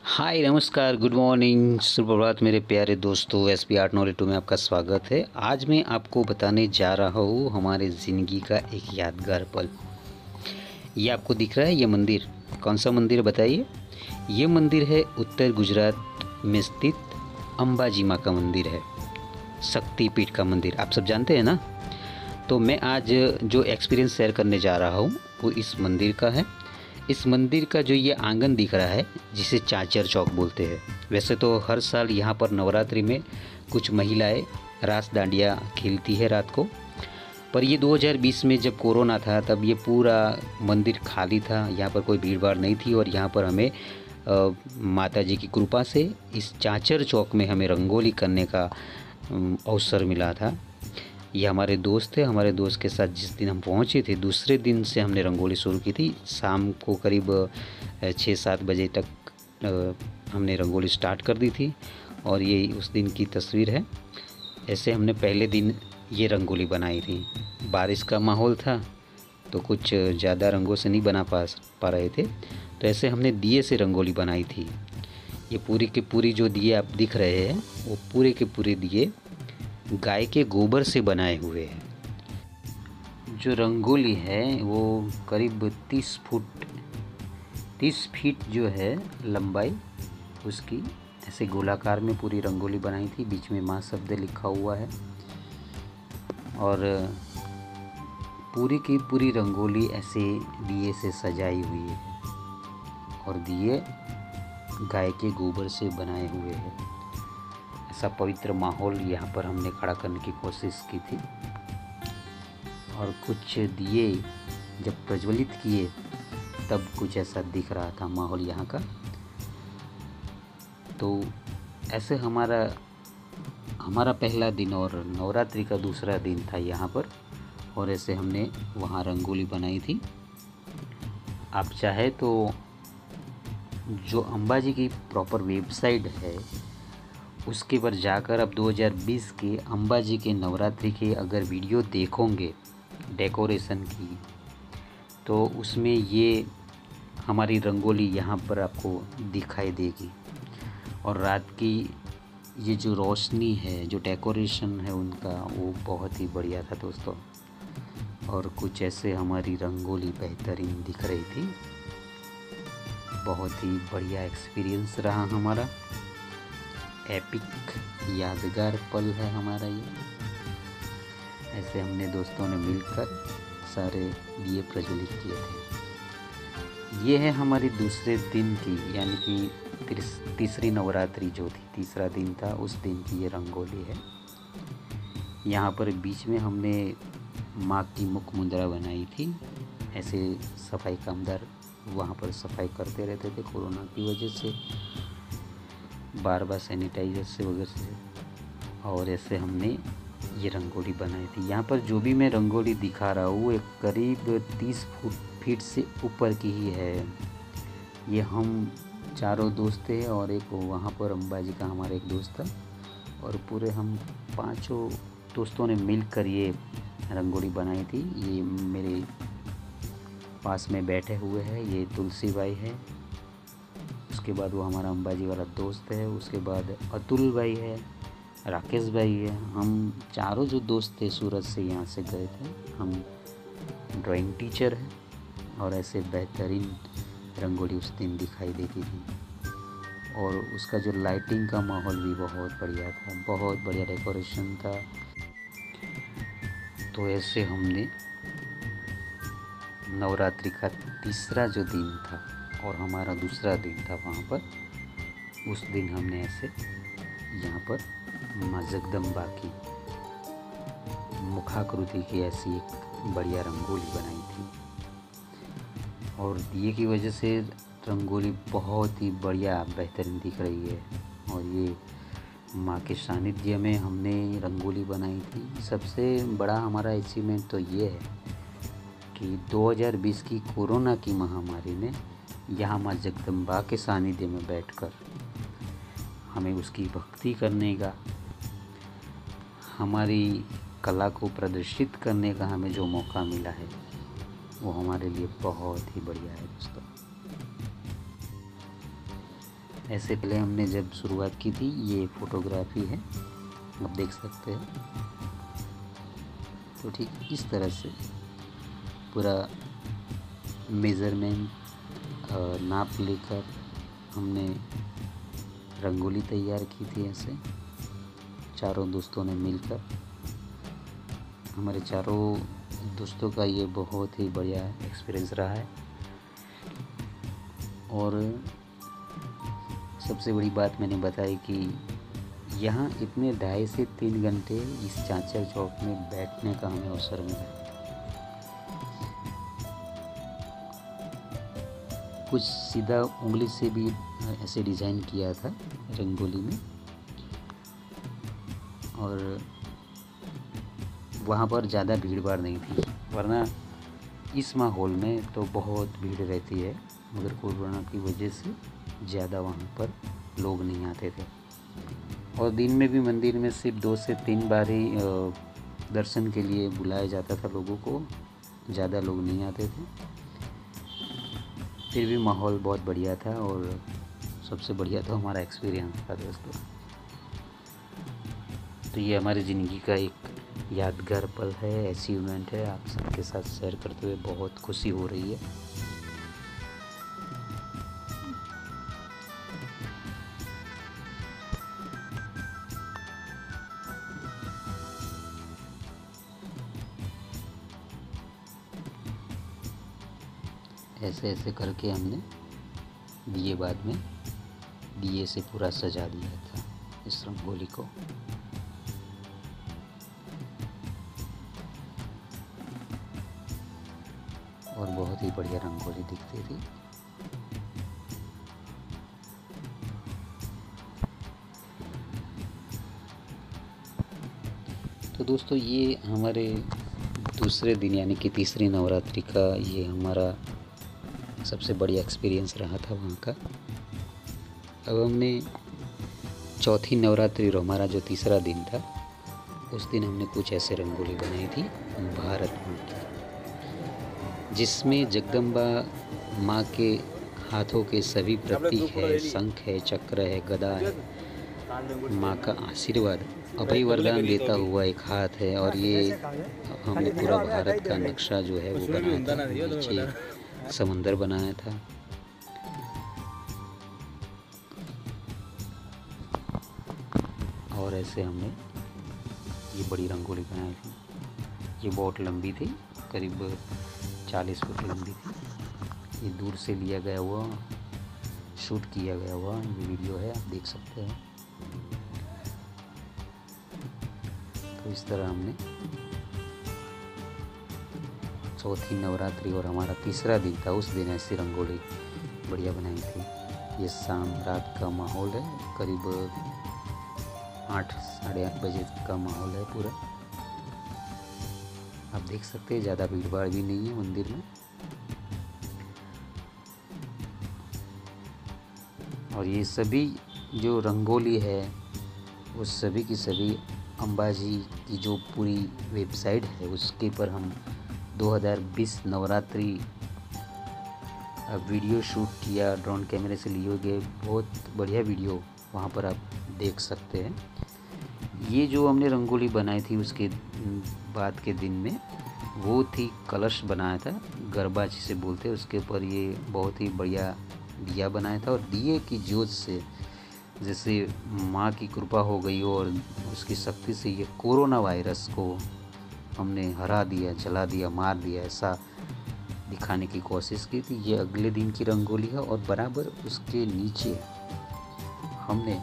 हाय नमस्कार, good morning, सुप्रभात मेरे प्यारे दोस्तों। एसपी आर्ट नॉलेज 2 में आपका स्वागत है। आज मैं आपको बताने जा रहा हूँ हमारे ज़िंदगी का एक यादगार पल। ये आपको दिख रहा है ये मंदिर, कौन सा मंदिर है बताइए? ये मंदिर है उत्तर गुजरात में स्थित अंबाजी माँ का मंदिर है, शक्तिपीठ का मंदिर। आप सब जानते हैं ना। तो मैं आज जो एक्सपीरियंस शेयर करने जा रहा हूँ वो इस मंदिर का है। इस मंदिर का जो ये आंगन दिख रहा है, जिसे चाचर चौक बोलते हैं। वैसे तो हर साल यहाँ पर नवरात्रि में कुछ महिलाएं रास दांडिया खेलती है रात को, पर ये 2020 में जब कोरोना था तब ये पूरा मंदिर खाली था, यहाँ पर कोई भीड़ भाड़ नहीं थी। और यहाँ पर हमें माता जी की कृपा से इस चाचर चौक में हमें रंगोली करने का अवसर मिला था। ये हमारे दोस्त थे, हमारे दोस्त के साथ जिस दिन हम पहुँचे थे दूसरे दिन से हमने रंगोली शुरू की थी। शाम को करीब 6-7 बजे तक हमने रंगोली स्टार्ट कर दी थी और ये उस दिन की तस्वीर है। ऐसे हमने पहले दिन ये रंगोली बनाई थी। बारिश का माहौल था तो कुछ ज़्यादा रंगों से नहीं बना पा रहे थे, तो ऐसे हमने दिए से रंगोली बनाई थी। ये पूरी की पूरी जो दिए आप दिख रहे हैं वो पूरे के पूरे दिए गाय के गोबर से बनाए हुए हैं। जो रंगोली है वो करीब 30 फीट जो है लंबाई उसकी, ऐसे गोलाकार में पूरी रंगोली बनाई थी। बीच में माँ शब्द लिखा हुआ है और पूरी की पूरी रंगोली ऐसे दिए से सजाई हुई है और दिए गाय के गोबर से बनाए हुए हैं। ऐसा पवित्र माहौल यहाँ पर हमने खड़ा करने की कोशिश की थी और कुछ दिए जब प्रज्वलित किए तब कुछ ऐसा दिख रहा था माहौल यहाँ का। तो ऐसे हमारा पहला दिन और नवरात्रि का दूसरा दिन था यहाँ पर, और ऐसे हमने वहाँ रंगोली बनाई थी। आप चाहे तो जो अंबाजी की प्रॉपर वेबसाइट है उसके पर जाकर अब 2020 के अंबाजी के नवरात्रि के अगर वीडियो देखोगे डेकोरेशन की, तो उसमें ये हमारी रंगोली यहाँ पर आपको दिखाई देगी। और रात की ये जो रोशनी है, जो डेकोरेशन है उनका, वो बहुत ही बढ़िया था दोस्तों। और कुछ ऐसे हमारी रंगोली बेहतरीन दिख रही थी। बहुत ही बढ़िया एक्सपीरियंस रहा हमारा, एपिक यादगार पल है हमारा ये। ऐसे हमने दोस्तों ने मिलकर सारे दिए प्रज्वलित किए थे। ये है हमारी दूसरे दिन की, यानी कि तीसरी नवरात्रि जो थी, तीसरा दिन था, उस दिन की ये रंगोली है। यहाँ पर बीच में हमने माँ की मुख मुद्रा बनाई थी। ऐसे सफाई कामदार वहाँ पर सफाई करते रहते थे कोरोना की वजह से, बार बार सैनिटाइजर से वगैरह से। और ऐसे हमने ये रंगोली बनाई थी। यहाँ पर जो भी मैं रंगोली दिखा रहा हूँ वो करीब 30 फीट से ऊपर की ही है। ये हम चारों दोस्त थे और एक वहाँ पर अंबाजी का हमारा एक दोस्त था, और पूरे हम 5 दोस्तों ने मिलकर ये रंगोली बनाई थी। ये मेरे पास में बैठे हुए हैं, ये तुलसी बाई है। उसके बाद वो हमारा अंबाजी वाला दोस्त है। उसके बाद अतुल भाई है, राकेश भाई है। हम चारों जो दोस्त थे सूरत से यहाँ से गए थे। हम ड्राइंग टीचर हैं और ऐसे बेहतरीन रंगोली उस दिन दिखाई देती थी। और उसका जो लाइटिंग का माहौल भी बहुत बढ़िया था, बहुत बढ़िया डेकोरेशन था। तो ऐसे हमने नवरात्रि का तीसरा जो दिन था और हमारा दूसरा दिन था वहाँ पर, उस दिन हमने ऐसे यहाँ पर माँ जगदम्बा की मुखाकृति की ऐसी एक बढ़िया रंगोली बनाई थी। और दिए की वजह से रंगोली बहुत ही बढ़िया बेहतरीन दिख रही है। और ये माँ के सानिध्य में हमने रंगोली बनाई थी। सबसे बड़ा हमारा अचीवमेंट तो ये है कि 2020 की कोरोना की महामारी में यहाँ माँ जगदम्बा के सानिध्य में बैठकर हमें उसकी भक्ति करने का, हमारी कला को प्रदर्शित करने का हमें जो मौका मिला है वो हमारे लिए बहुत ही बढ़िया है दोस्तों। ऐसे पहले हमने जब शुरुआत की थी, ये फोटोग्राफी है, आप देख सकते हैं। तो ठीक इस तरह से पूरा मेज़रमेंट नाप लेकर हमने रंगोली तैयार की थी। ऐसे चारों दोस्तों ने मिलकर, हमारे चारों दोस्तों का ये बहुत ही बढ़िया एक्सपीरियंस रहा है। और सबसे बड़ी बात मैंने बताई कि यहाँ इतने 2.5 से 3 घंटे इस चाचर चौक में बैठने का हमें अवसर मिला। कुछ सीधा उंगली से भी ऐसे डिज़ाइन किया था रंगोली में, और वहाँ पर ज़्यादा भीड़ भाड़ नहीं थी, वरना इस माहौल में तो बहुत भीड़ रहती है, मगर कोरोना की वजह से ज़्यादा वहाँ पर लोग नहीं आते थे। और दिन में भी मंदिर में सिर्फ 2 से 3 बार ही दर्शन के लिए बुलाया जाता था लोगों को, ज़्यादा लोग नहीं आते थे। फिर भी माहौल बहुत बढ़िया था, और सबसे बढ़िया तो हमारा एक्सपीरियंस था दोस्तों। तो ये हमारी ज़िंदगी का एक यादगार पल है, ऐसी इवेंट है, आप सबके साथ शेयर करते हुए बहुत खुशी हो रही है। ऐसे ऐसे करके हमने दिए, बाद में दिए से पूरा सजा दिया था इस रंगोली को। और बहुत ही बढ़िया रंगोली दिखती थी। तो दोस्तों, ये हमारे दूसरे दिन यानी कि तीसरी नवरात्रि का ये हमारा सबसे बढ़िया एक्सपीरियंस रहा था वहाँ का। अब हमने चौथी नवरात्रि, हमारा जो तीसरा दिन था, उस दिन हमने कुछ ऐसे रंगोली बनाई थी भारत माँ की, जिसमें जगदम्बा माँ के हाथों के सभी प्रतीक है, शंख है, चक्र है, गदा है, माँ का आशीर्वाद, अभय वरदान देता हुआ एक हाथ है। और ये हमने पूरा भारत का नक्शा जो है वो बनाया था, नीचे समंदर बनाया था। और ऐसे हमने ये बड़ी रंगोली बनाई थी। ये बहुत लंबी थी, करीब 40 फुट लंबी थी। ये दूर से लिया गया हुआ, शूट किया गया हुआ ये वीडियो है, आप देख सकते हैं। तो इस तरह हमने चौथी नवरात्रि और हमारा तीसरा दिन था, उस दिन ऐसी रंगोली बढ़िया बनाई थी। ये शाम रात का माहौल है, करीब 8 साढ़े 8 बजे का माहौल है पूरा। आप देख सकते हैं ज़्यादा भीड़ भाड़ भी नहीं है मंदिर में। और ये सभी जो रंगोली है वो सभी की सभी अंबाजी की जो पूरी वेबसाइट है उसके पर हम 2020 नवरात्रि वीडियो शूट किया, ड्रोन कैमरे से लिए गए बहुत बढ़िया वीडियो वहाँ पर आप देख सकते हैं। ये जो हमने रंगोली बनाई थी उसके बाद के दिन में वो थी कलश बनाया था, गरबा जिसे बोलते हैं, उसके ऊपर ये बहुत ही बढ़िया दिया बनाया था। और दिए की ज्योत से जैसे माँ की कृपा हो गई हो और उसकी शक्ति से ये कोरोना वायरस को हमने हरा दिया, जला दिया, मार दिया, ऐसा दिखाने की कोशिश की थी। ये अगले दिन की रंगोली है और बराबर उसके नीचे हमने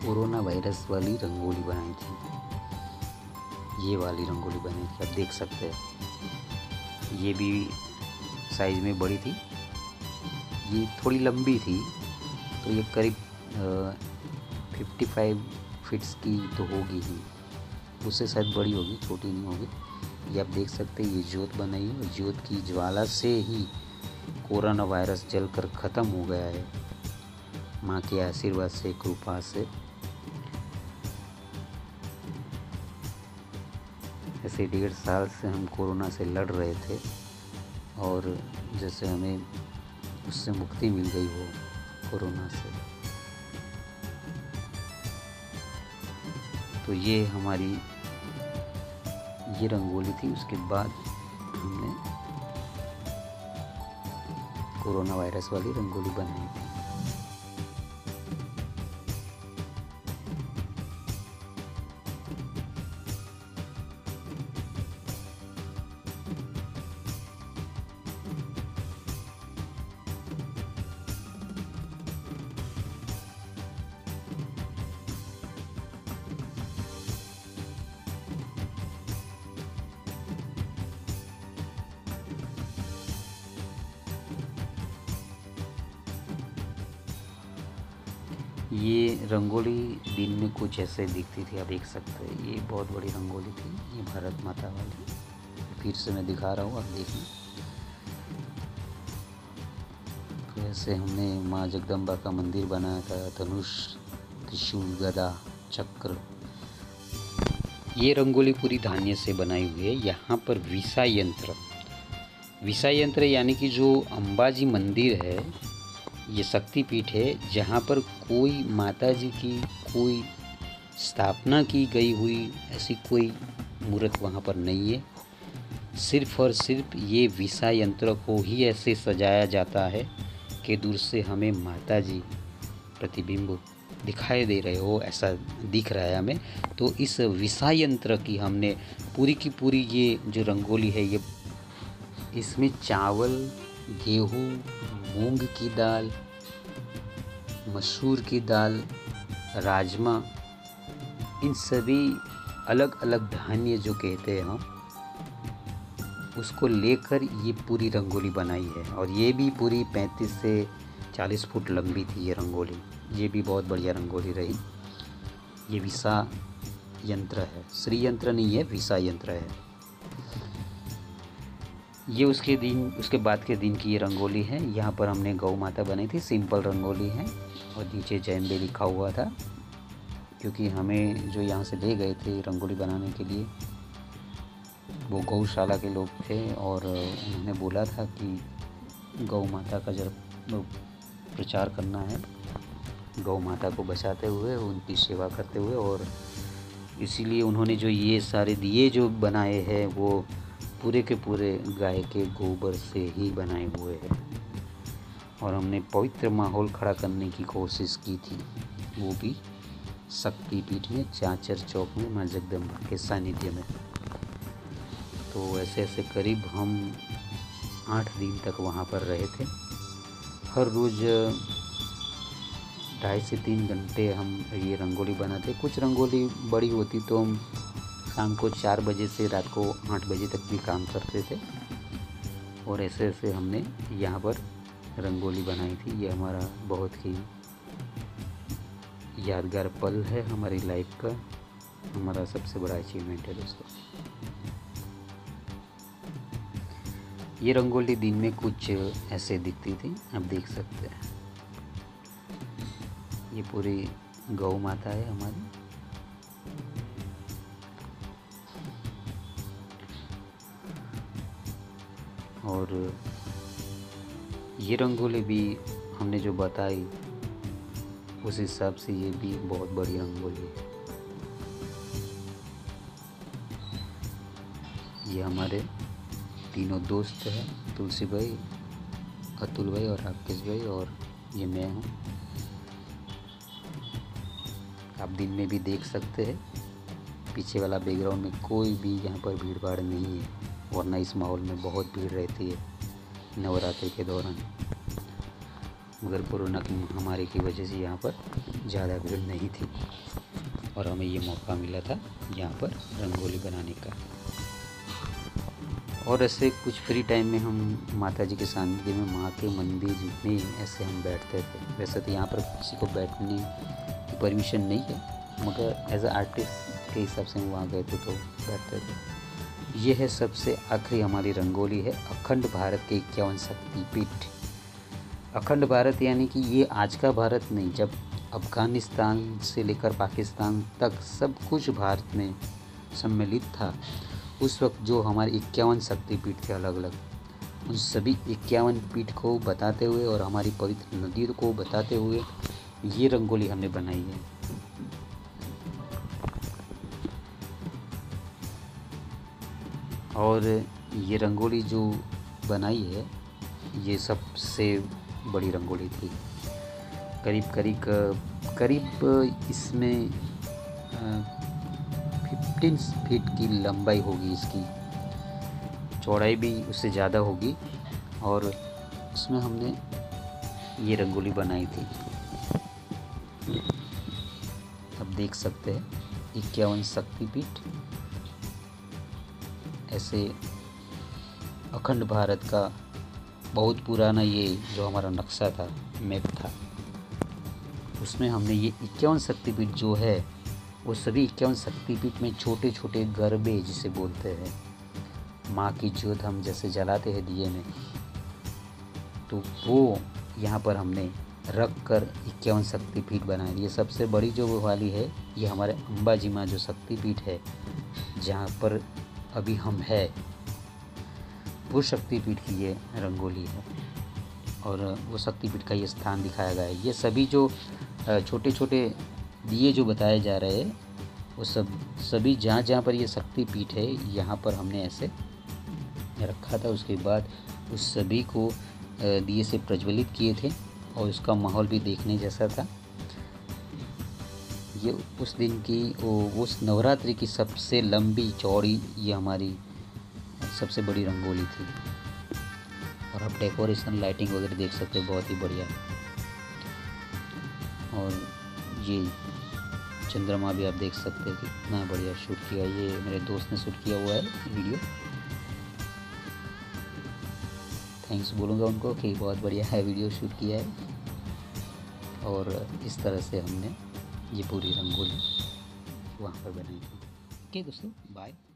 कोरोना वायरस वाली रंगोली बनाई थी। ये वाली रंगोली बनी थी, आप देख सकते हैं। ये भी साइज़ में बड़ी थी, ये थोड़ी लंबी थी, तो ये करीब 55 फीट्स की तो होगी ही, उससे शायद बड़ी होगी, छोटी नहीं होगी। ये आप देख सकते हैं, ये ज्योत बनाई है और ज्योत की ज्वाला से ही कोरोना वायरस जलकर ख़त्म हो गया है माँ के आशीर्वाद से, कृपा से। ऐसे 1.5 साल से हम कोरोना से लड़ रहे थे और जैसे हमें उससे मुक्ति मिल गई हो, कोरोना से। तो ये हमारी ये रंगोली थी। उसके बाद हमने कोरोना वायरस वाली रंगोली बनाई थी। ये रंगोली दिन में कुछ ऐसे दिखती थी, आप देख सकते हैं। ये बहुत बड़ी रंगोली थी, ये भारत माता वाली। फिर से मैं दिखा रहा हूँ, आप देखना। तो ऐसे हमने माँ जगदम्बा का मंदिर बनाया था, धनुष, त्रिशूल, गदा, चक्र। ये रंगोली पूरी धान्य से बनाई हुई है। यहाँ पर विसा यंत्र यानी कि जो अंबाजी मंदिर है, ये शक्तिपीठ है जहाँ पर कोई माता जी की कोई स्थापना की गई हुई ऐसी कोई मूर्त वहाँ पर नहीं है। सिर्फ और सिर्फ ये विसा यंत्र को ही ऐसे सजाया जाता है कि दूर से हमें माता जी प्रतिबिंब दिखाई दे रहे हो, ऐसा दिख रहा है हमें। तो इस विसा यंत्र की हमने पूरी की पूरी ये जो रंगोली है, ये इसमें चावल, गेहूँ, मूंग की दाल, मसूर की दाल, राजमा, इन सभी अलग अलग धान्य जो कहते हैं हम, उसको लेकर ये पूरी रंगोली बनाई है। और ये भी पूरी 35 से 40 फुट लंबी थी ये रंगोली। ये भी बहुत बढ़िया रंगोली रही। ये विसा यंत्र है, श्री यंत्र नहीं है, विसा यंत्र है। ये उसके बाद के दिन की ये रंगोली है। यहाँ पर हमने गौ माता बनाई थी, सिंपल रंगोली है। और नीचे जैम्बे लिखा हुआ था, क्योंकि हमें जो यहाँ से ले गए थे रंगोली बनाने के लिए, वो गौशाला के लोग थे और उन्होंने बोला था कि गौ माता का जब प्रचार करना है, गौ माता को बचाते हुए, उनकी सेवा करते हुए। और इसीलिए उन्होंने जो ये सारे दिए जो बनाए हैं, वो पूरे के पूरे गाय के गोबर से ही बनाए हुए हैं। और हमने पवित्र माहौल खड़ा करने की कोशिश की थी, वो भी शक्तिपीठ में, चाचर चौक में, माँ जगदम्बा के सानिध्य में। तो ऐसे ऐसे करीब हम 8 दिन तक वहाँ पर रहे थे। हर रोज़ 2.5 से 3 घंटे हम ये रंगोली बनाते। कुछ रंगोली बड़ी होती तो हम शाम को 4 बजे से रात को 8 बजे तक भी काम करते थे। और ऐसे ऐसे हमने यहाँ पर रंगोली बनाई थी। ये हमारा बहुत ही यादगार पल है हमारी लाइफ का, हमारा सबसे बड़ा अचीवमेंट है दोस्तों। ये रंगोली दिन में कुछ ऐसे दिखती थी, आप देख सकते हैं। ये पूरी गौ माता है हमारी। और ये रंगोली भी हमने जो बताई उस हिसाब से ये भी बहुत बड़ी रंगोली है। ये हमारे तीनों दोस्त हैं, तुलसी भाई, अतुल भाई और राकेश भाई, और ये मैं हूँ। आप दिन में भी देख सकते हैं, पीछे वाला बैकग्राउंड में कोई भी यहाँ पर भीड़ भाड़ नहीं है, वरना इस माहौल में बहुत भीड़ रहती है नवरात्रि के दौरान। मगर कोरोना की महामारी की वजह से यहाँ पर ज़्यादा भीड़ नहीं थी और हमें ये मौका मिला था यहाँ पर रंगोली बनाने का। और ऐसे कुछ फ्री टाइम में हम माता जी के सानिध्य में, माँ के मंदिर में ऐसे हम बैठते थे। वैसे तो यहाँ पर किसी को बैठने की परमिशन नहीं है, मगर एज अ आर्टिस्ट के हिसाब से हम वहाँ गए थे तो बैठते थे। यह है सबसे आखिरी हमारी रंगोली है, अखंड भारत के 51 शक्तिपीठ। अखंड भारत यानी कि ये आज का भारत नहीं, जब अफ़गानिस्तान से लेकर पाकिस्तान तक सब कुछ भारत में सम्मिलित था, उस वक्त जो हमारे 51 शक्तिपीठ थे अलग अलग, उन सभी 51 पीठ को बताते हुए और हमारी पवित्र नदी को बताते हुए ये रंगोली हमने बनाई है। और ये रंगोली जो बनाई है ये सबसे बड़ी रंगोली थी। करीब इसमें 15 फीट की लंबाई होगी, इसकी चौड़ाई भी उससे ज़्यादा होगी। और उसमें हमने ये रंगोली बनाई थी। अब देख सकते हैं 51 शक्तिपीठ। ऐसे अखंड भारत का बहुत पुराना ये जो हमारा नक्शा था, मैप था, उसमें हमने ये 51 शक्तिपीठ जो है वो सभी 51 शक्तिपीठ में छोटे छोटे गरबे जिसे बोलते हैं, माँ की ज्योत हम जैसे जलाते हैं दिए में, तो वो यहाँ पर हमने रख कर 51 शक्तिपीठ बनाए। ये सबसे बड़ी जो वो वाली है ये हमारे अंबाजी माँ जो शक्तिपीठ है जहाँ पर अभी हम है, वो शक्तिपीठ की ये रंगोली है और वो शक्तिपीठ का ये स्थान दिखाया गया है। ये सभी जो छोटे छोटे दिए जो बताए जा रहे हैं वो सभी जहाँ जहाँ पर ये शक्तिपीठ है यहाँ पर हमने ऐसे रखा था। उसके बाद उस सभी को दिए से प्रज्वलित किए थे और उसका माहौल भी देखने जैसा था। ये उस दिन की उस नवरात्रि की सबसे लंबी चौड़ी ये हमारी सबसे बड़ी रंगोली थी। और आप डेकोरेशन लाइटिंग वगैरह देख सकते हैं, बहुत ही बढ़िया। और ये चंद्रमा भी आप देख सकते हैं कितना बढ़िया शूट किया। ये मेरे दोस्त ने शूट किया हुआ है वीडियो। थैंक्स बोलूँगा उनको कि बहुत बढ़िया है वीडियो शूट किया है। और इस तरह से हमने ये पूरी रंगोली वहाँ पर बनाई थी। ओके दोस्तों, बाय।